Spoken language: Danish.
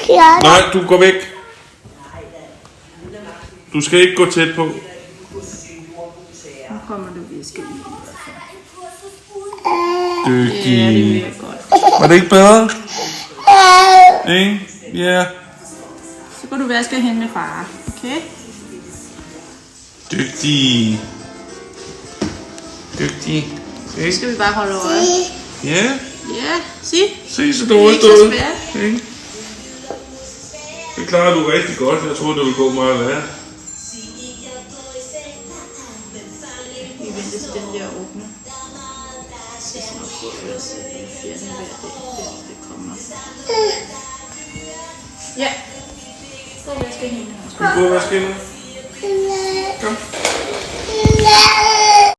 Nej, du går væk. Du skal ikke gå tæt på. Nu kommer du viske i hvert fald. Dygtig. Ja, det virker godt. Var det ikke bedre? Ikke? Ja. Så går du vaske hende med far, okay? Dygtig. Dygtig. Så Ikke? skal vi bare holde øje. Ja. Ja, sig. Se så Det er dårligt ikke så ud. svært. Ikke? Det klarer du rigtig godt. Jeg troede, det ville gå meget værre. Vi venter til den der åbner. Så snart går det, ellers fjerne hver dag, det kommer. Ja. Så vaske hende. Skal vi gå og vaske hende? Kom.